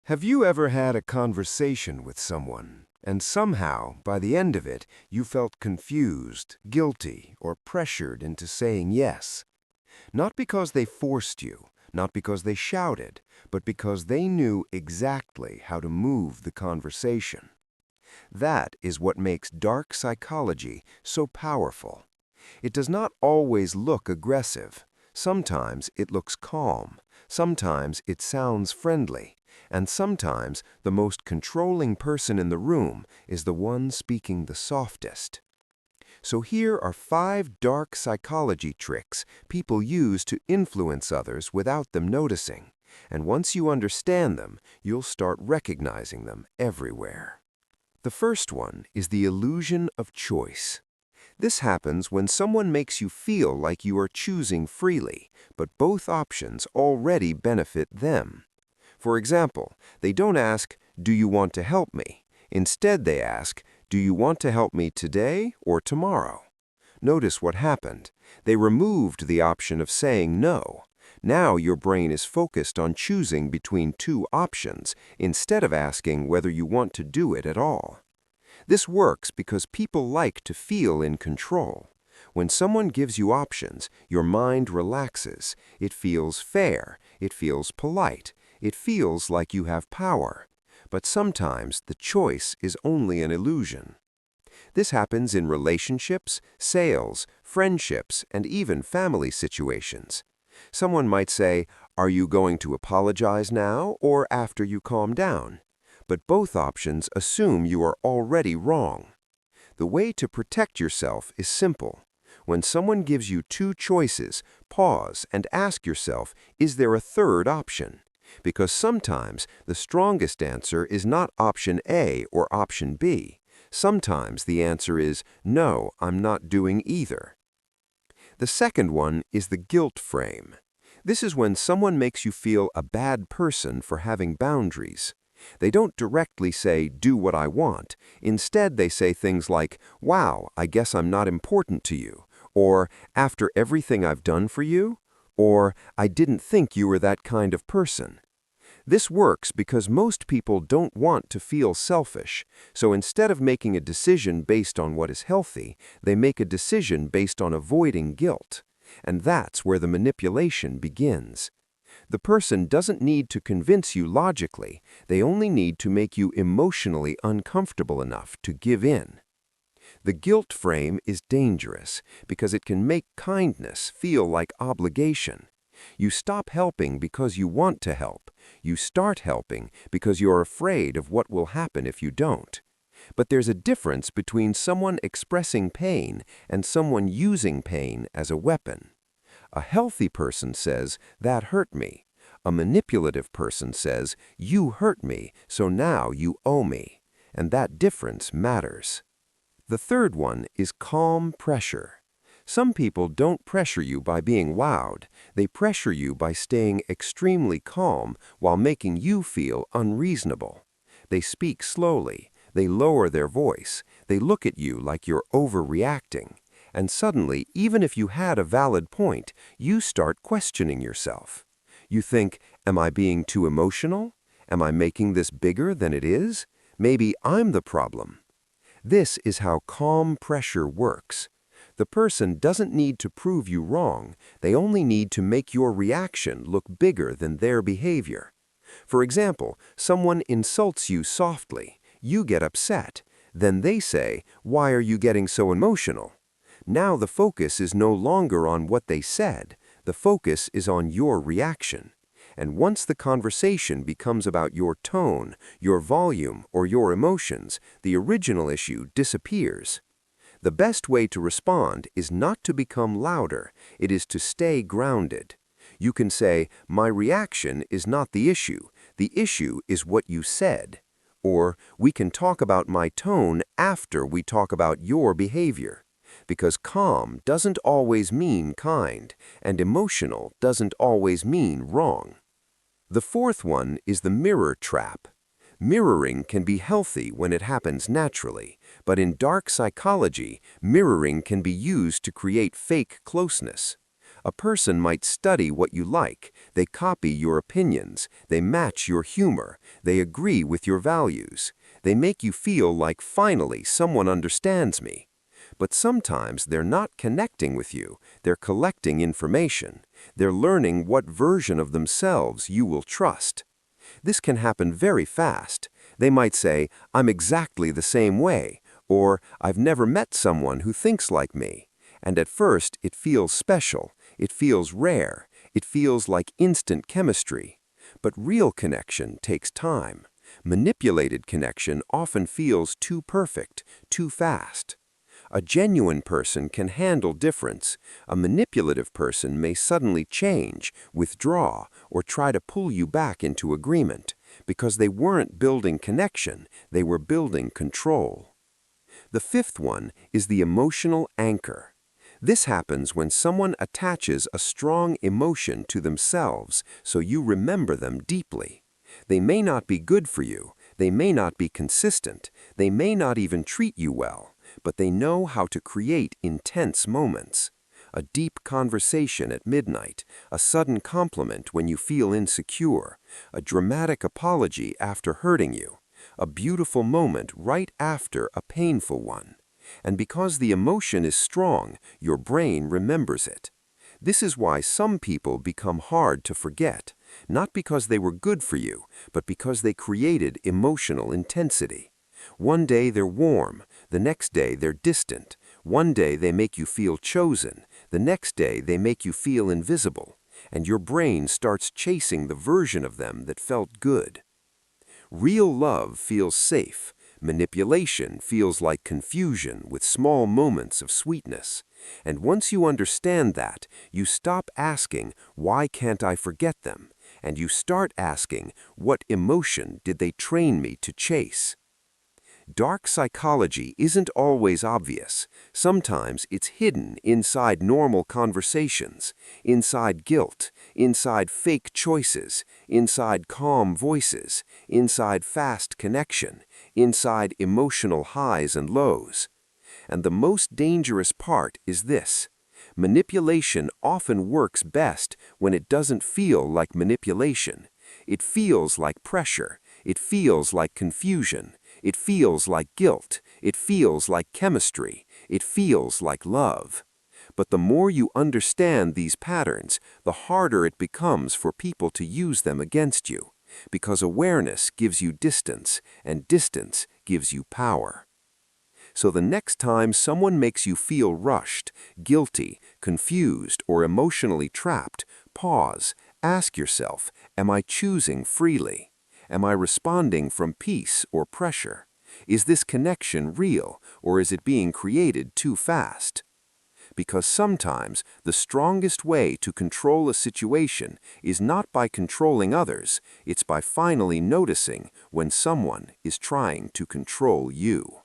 Have you ever had a conversation with someone, and somehow, by the end of it, you felt confused, guilty, or pressured into saying yes? Not because they forced you, not because they shouted, but because they knew exactly how to move the conversation. That is what makes dark psychology so powerful. It does not always look aggressive. Sometimes it looks calm. Sometimes it sounds friendly. And sometimes the most controlling person in the room is the one speaking the softest. So here are 5 dark psychology tricks people use to influence others without them noticing. And once you understand them, you'll start recognizing them everywhere. The first one is the illusion of choice. This happens when someone makes you feel like you are choosing freely, but both options already benefit them. For example, they don't ask, "Do you want to help me?" Instead, they ask, "Do you want to help me today or tomorrow?" Notice what happened. They removed the option of saying no. Now your brain is focused on choosing between 2 options instead of asking whether you want to do it at all. This works because people like to feel in control. When someone gives you options, your mind relaxes. It feels fair. It feels polite. It feels like you have power. But sometimes the choice is only an illusion. This happens in relationships, sales, friendships, and even family situations. Someone might say, "Are you going to apologize now or after you calm down?" But both options assume you are already wrong. The way to protect yourself is simple. When someone gives you 2 choices, pause and ask yourself, is there a third option? Because sometimes the strongest answer is not option A or option B. Sometimes the answer is, no, I'm not doing either. The second one is the guilt frame. This is when someone makes you feel a bad person for having boundaries. They don't directly say, "Do what I want." Instead, they say things like, "Wow, I guess I'm not important to you," or "After everything I've done for you," or "I didn't think you were that kind of person." This works because most people don't want to feel selfish, so instead of making a decision based on what is healthy, they make a decision based on avoiding guilt. And that's where the manipulation begins. The person doesn't need to convince you logically, they only need to make you emotionally uncomfortable enough to give in. The guilt frame is dangerous because it can make kindness feel like obligation. You stop helping because you want to help. You start helping because you're afraid of what will happen if you don't. But there's a difference between someone expressing pain and someone using pain as a weapon. A healthy person says, "That hurt me." A manipulative person says, "You hurt me, so now you owe me." And that difference matters. The third one is calm pressure. Some people don't pressure you by being loud. They pressure you by staying extremely calm while making you feel unreasonable. They speak slowly. They lower their voice. They look at you like you're overreacting. And suddenly, even if you had a valid point, you start questioning yourself. You think, am I being too emotional? Am I making this bigger than it is? Maybe I'm the problem. This is how calm pressure works. The person doesn't need to prove you wrong. They only need to make your reaction look bigger than their behavior. For example, someone insults you softly. You get upset. Then they say, "Why are you getting so emotional?" Now the focus is no longer on what they said. The focus is on your reaction. And once the conversation becomes about your tone, your volume, or your emotions, the original issue disappears. The best way to respond is not to become louder. It is to stay grounded. You can say, "My reaction is not the issue. The issue is what you said." Or, "We can talk about my tone after we talk about your behavior." Because calm doesn't always mean kind, and emotional doesn't always mean wrong. The fourth one is the mirror trap. Mirroring can be healthy when it happens naturally, but in dark psychology, mirroring can be used to create fake closeness. A person might study what you like, they copy your opinions, they match your humor, they agree with your values. They make you feel like finally someone understands me. But sometimes they're not connecting with you, they're collecting information. They're learning what version of themselves you will trust. This can happen very fast. They might say, "I'm exactly the same way," or "I've never met someone who thinks like me." And at first, it feels special, it feels rare, it feels like instant chemistry. But real connection takes time. Manipulated connection often feels too perfect, too fast. A genuine person can handle difference. A manipulative person may suddenly change, withdraw, or try to pull you back into agreement, because they weren't building connection, they were building control. The fifth one is the emotional anchor. This happens when someone attaches a strong emotion to themselves, so you remember them deeply. They may not be good for you, they may not be consistent, they may not even treat you well, but they know how to create intense moments. A deep conversation at midnight, a sudden compliment when you feel insecure, a dramatic apology after hurting you, a beautiful moment right after a painful one. And because the emotion is strong, your brain remembers it. This is why some people become hard to forget, not because they were good for you, but because they created emotional intensity. One day they're warm, the next day they're distant. One day they make you feel chosen, the next day they make you feel invisible, and your brain starts chasing the version of them that felt good. Real love feels safe. Manipulation feels like confusion with small moments of sweetness. And once you understand that, you stop asking, "Why can't I forget them?" And you start asking, "What emotion did they train me to chase?" Dark psychology isn't always obvious. Sometimes it's hidden inside normal conversations, inside guilt, inside fake choices, inside calm voices, inside fast connection, inside emotional highs and lows. And the most dangerous part is this: manipulation often works best when it doesn't feel like manipulation. It feels like pressure. It feels like confusion. It feels like guilt. It feels like chemistry. It feels like love. But the more you understand these patterns, the harder it becomes for people to use them against you, because awareness gives you distance, and distance gives you power. So the next time someone makes you feel rushed, guilty, confused, or emotionally trapped, pause, ask yourself, am I choosing freely? Am I responding from peace or pressure? Is this connection real, or is it being created too fast? Because sometimes the strongest way to control a situation is not by controlling others, it's by finally noticing when someone is trying to control you.